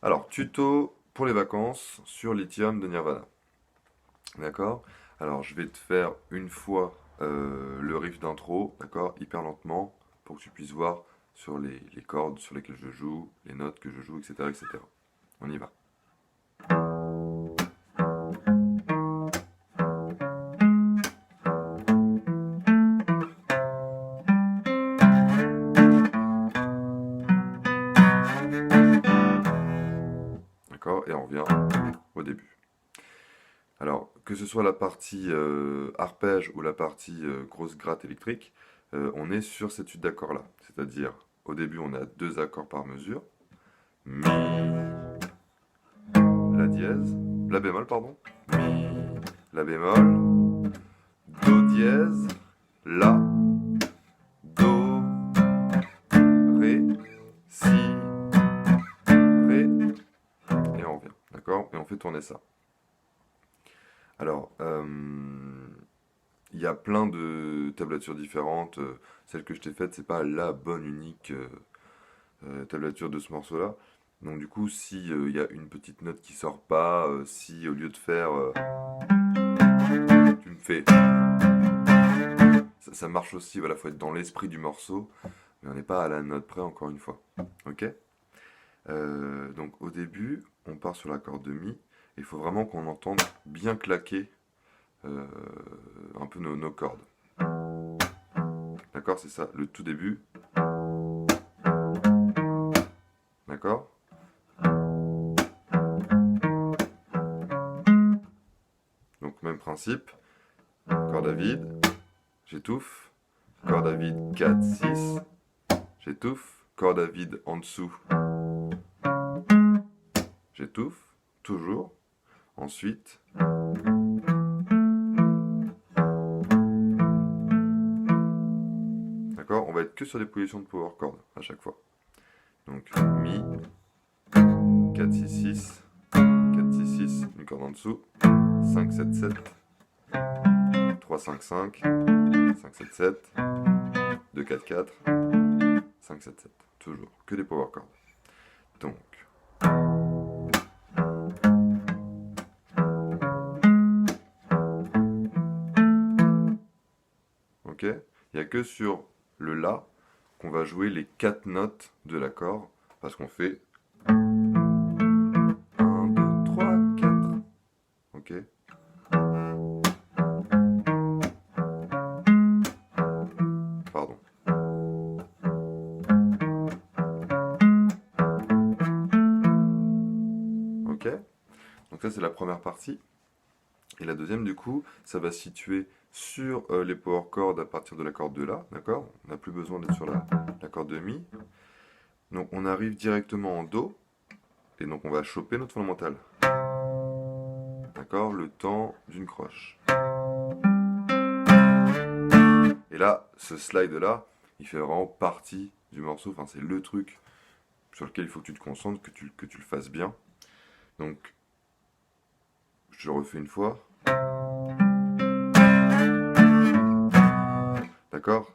Alors, tuto pour les vacances sur Lithium de Nirvana. D'accord? Alors, je vais te faire une fois le riff d'intro, d'accord? Hyper lentement, pour que tu puisses voir sur les cordes sur lesquelles je joue, les notes que je joue, etc., etc. On y va. D'accord? Et on revient au début. Alors, que ce soit la partie arpège ou la partie grosse gratte électrique, on est sur cette suite d'accords-là. C'est-à-dire, au début, on a deux accords par mesure. Mi, la dièse, la bémol, pardon. Mi, la bémol, do dièse, la, do, ré, si, ré, et on revient. D'accord? Et on fait tourner ça. Alors, il y a plein de tablatures différentes. Celle que je t'ai faite, c'est pas la bonne unique tablature de ce morceau-là. Donc du coup, si il y a une petite note qui sort pas, si au lieu de faire, tu me fais, ça marche aussi. Voilà, faut être dans l'esprit du morceau, mais on n'est pas à la note près encore une fois. Ok? Donc au début, on part sur l'accord de mi. Il faut vraiment qu'on entende bien claquer un peu nos cordes. D'accord? C'est ça, le tout début. D'accord? Donc même principe. Corde à vide. J'étouffe. Corde à vide 4, 6. J'étouffe. Corde à vide en dessous. J'étouffe. Toujours. Ensuite. D'accord? On va être que sur des positions de power chord à chaque fois. Donc mi. 4, 6, 6. 4, 6, 6. Une corde en dessous. 5, 7, 7. 3, 5, 5. 5, 7, 7. 2, 4, 4. 5, 7, 7. Toujours. Que des power chords. Donc. Ok? Il n'y a que sur le La qu'on va jouer les 4 notes de l'accord. Parce qu'on fait 1, 2, 3, 4. Ok? Pardon. Ok? Donc ça c'est la première partie. Et la deuxième du coup, ça va se situer sur les power chords à partir de la corde de La, d'accord? On n'a plus besoin d'être sur la corde de Mi. Donc on arrive directement en Do, et donc on va choper notre fondamentale. D'accord? Le temps d'une croche. Et là, ce slide là, il fait vraiment partie du morceau, enfin c'est le truc sur lequel il faut que tu te concentres, que tu le fasses bien. Donc, je le refais une fois. D'accord?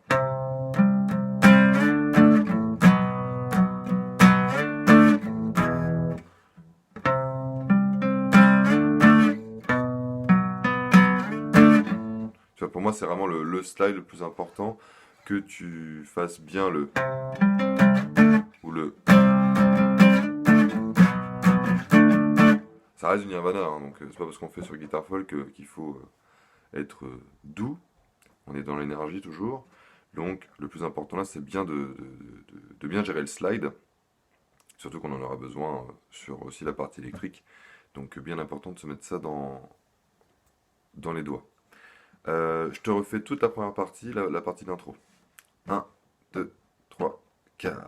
Tu vois, pour moi, c'est vraiment le slide le plus important, que tu fasses bien le ou le. Ça reste du Nirvana, hein, donc c'est pas parce qu'on fait sur Guitar Folk qu'il faut être doux. On est dans l'énergie toujours. Donc le plus important là, c'est bien de bien gérer le slide. Surtout qu'on en aura besoin sur aussi la partie électrique. Donc bien important de se mettre ça dans les doigts. Je te refais toute la première partie, la partie d'intro. 1, 2, 3, 4.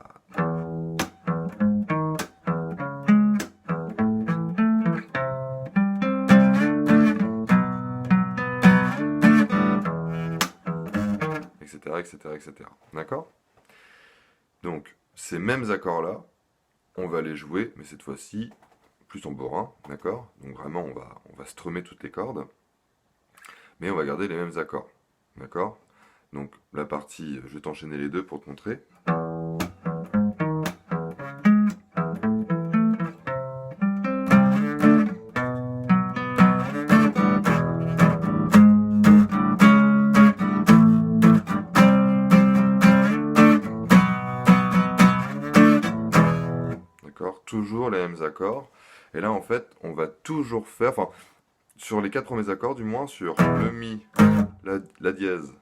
Etc., etc., etc. D'accord? Donc, ces mêmes accords-là, on va les jouer, mais cette fois-ci, plus en borin, d'accord? Donc vraiment, on va strummer toutes les cordes, mais on va garder les mêmes accords, d'accord? Donc la partie, je vais t'enchaîner les deux pour te montrer. d'accord? Toujours les mêmes accords. Et là, en fait, on va toujours faire, enfin, sur les 4 premiers accords, du moins, sur le mi, la dièse,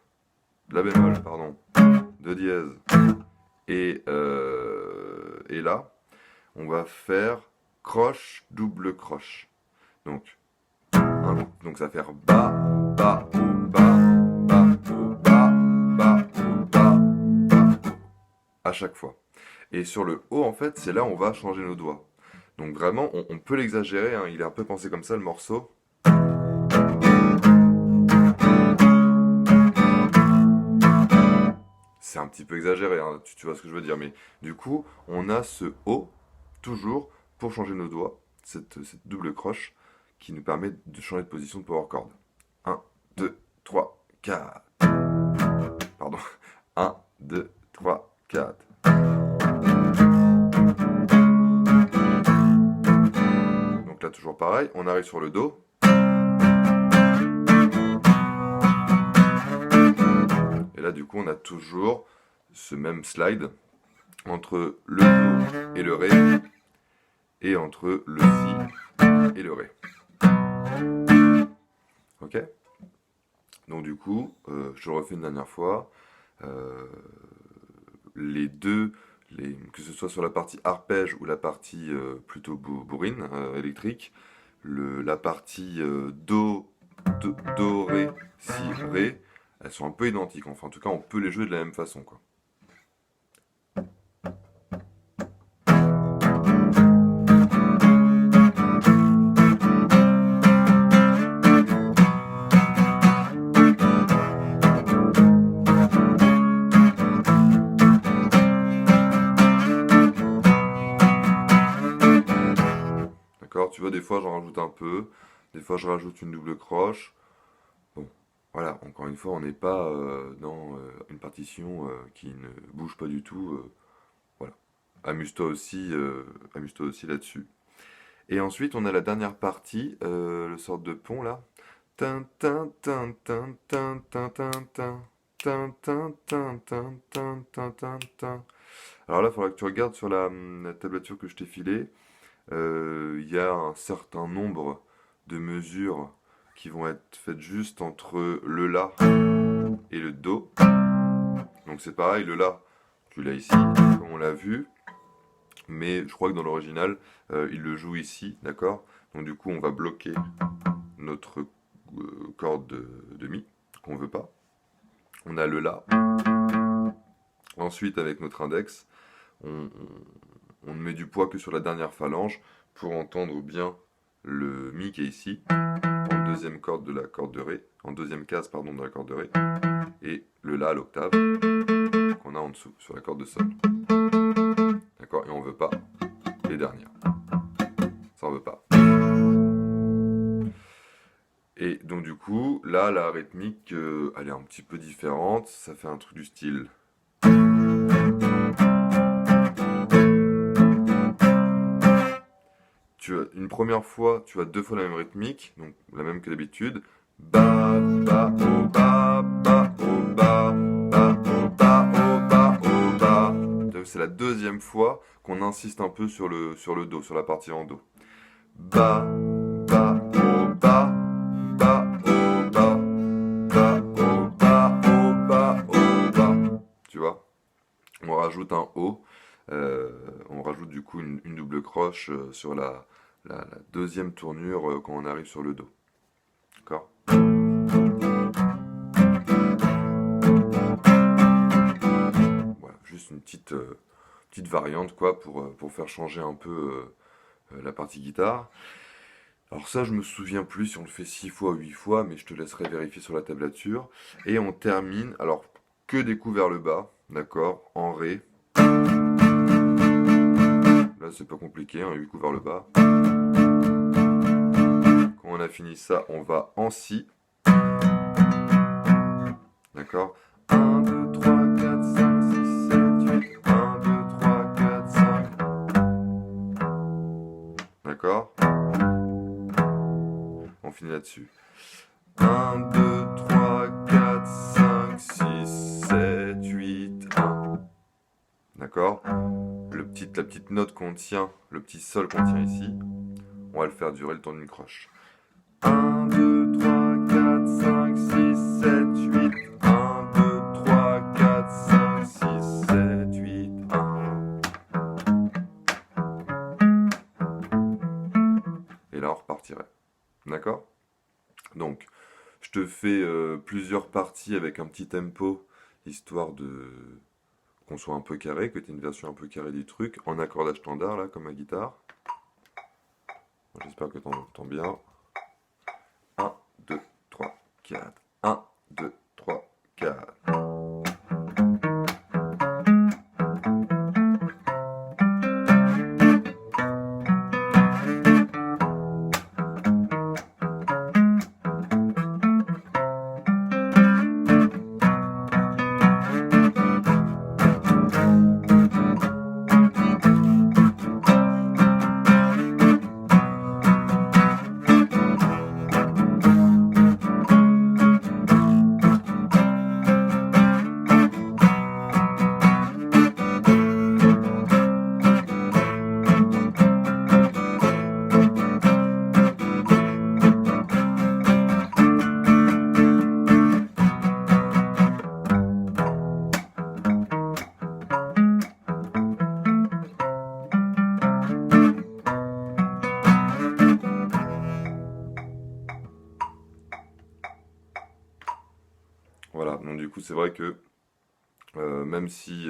la bémol, pardon, de dièse, et là, on va faire croche, double croche. Donc, donc ça va faire bas, bas, haut, bas, bas, haut, bas, bas, haut, bas, bas, haut, à chaque fois. Et sur le haut, en fait, c'est là où on va changer nos doigts. Donc vraiment, on peut l'exagérer, hein, il est un peu pensé comme ça, le morceau. C'est un petit peu exagéré, hein, tu vois ce que je veux dire, mais du coup, on a ce haut, toujours, pour changer nos doigts, cette double croche, qui nous permet de changer de position de power chord. 1, 2, 3, 4. Pardon. 1, 2, 3, 4. Donc là, toujours pareil, on arrive sur le Do. Et là, du coup, on a toujours ce même slide entre le Do et le Ré, et entre le Si et le Ré. Ok? Donc du coup, je le refais une dernière fois. Les deux, que ce soit sur la partie arpège ou la partie plutôt bourrine, électrique, la partie do, ré, si, ré, elles sont un peu identiques. Enfin, en tout cas, on peut les jouer de la même façon, quoi. D'accord? Tu vois, des fois, j'en rajoute un peu. Des fois, je rajoute une double croche. Bon, voilà, encore une fois, on n'est pas dans une partition qui ne bouge pas du tout. Voilà. Amuse-toi aussi là-dessus. Et ensuite, on a la dernière partie, le sorte de pont là. Tin, tin, tin, tin, tin, tin, tin, tin. Tin, tin, tin, tin, tin, tin, tin, tin. Alors là, il faudra que tu regardes sur la tablature que je t'ai filée. Il y a un certain nombre de mesures qui vont être faites juste entre le La et le Do. Donc c'est pareil, le La, tu l'as ici, comme on l'a vu. Mais je crois que dans l'original, il le joue ici, d'accord? Donc du coup, on va bloquer notre corde de Mi, qu'on veut pas. On a le La. Ensuite, avec notre index, on ne met du poids que sur la dernière phalange pour entendre bien le Mi qui est ici, en deuxième corde de la corde de Ré, en deuxième case, pardon, de la corde de Ré, et le La à l'octave, qu'on a en dessous, sur la corde de Sol. D'accord? Et on veut pas les dernières. Ça, on veut pas. Et donc du coup, là, la rythmique, elle est un petit peu différente. Ça fait un truc du style. Une première fois, tu as 2 fois la même rythmique, donc la même que d'habitude. Ba, ba, oh, ba, ba, oh, ba, ba, oh, ba, oh, ba, oh, ba. C'est la deuxième fois qu'on insiste un peu sur le Do, sur la partie en Do. Ba, ba, oh, ba, ba, oh, ba, ba, oh, ba, oh, ba, oh, ba. Tu vois? On rajoute un O, on rajoute du coup une double croche sur la deuxième tournure quand on arrive sur le Do. D'accord? Voilà, juste une petite variante quoi pour faire changer un peu la partie guitare. Alors ça, je me souviens plus si on le fait 6 fois ou 8 fois, mais je te laisserai vérifier sur la tablature. Et on termine, alors que des coups vers le bas, d'accord, en Ré. Là, c'est pas compliqué, hein, 8 coups vers le bas. Quand on a fini ça, on va en Si. D'accord? 1, 2, 3, 4, 5, 6, 7, 8. 1, 2, 3, 4, 5. D'accord? On finit là-dessus. 1, 2, 3, 4, 5, 6, 7, 8, 1. D'accord? Le la petite note qu'on tient, le petit sol qu'on tient ici, on va le faire durer le temps d'une croche. 1, 2, 3, 4, 5, 6, 7, 8. 1, 2, 3, 4, 5, 6, 7, 8, 1. Et là, on repartirait. D'accord? Donc, je te fais plusieurs parties avec un petit tempo, histoire de qu'on soit un peu carré, que tu aies une version un peu carrée du truc, en accordage standard, là, comme ma guitare. J'espère que tu entends bien. 1, 2, 3, 4. 1, 2, 3, 4. Voilà, donc du coup c'est vrai que même si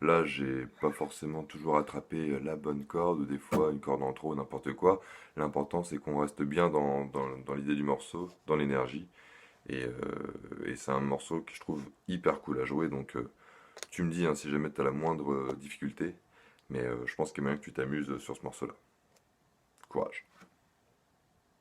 là j'ai pas forcément toujours attrapé la bonne corde, ou des fois une corde en trop, ou n'importe quoi, l'important c'est qu'on reste bien dans l'idée du morceau, dans l'énergie, et c'est un morceau que je trouve hyper cool à jouer, donc tu me dis hein, si jamais tu as la moindre difficulté, mais je pense qu'il y a moyen que tu t'amuses sur ce morceau-là. Courage.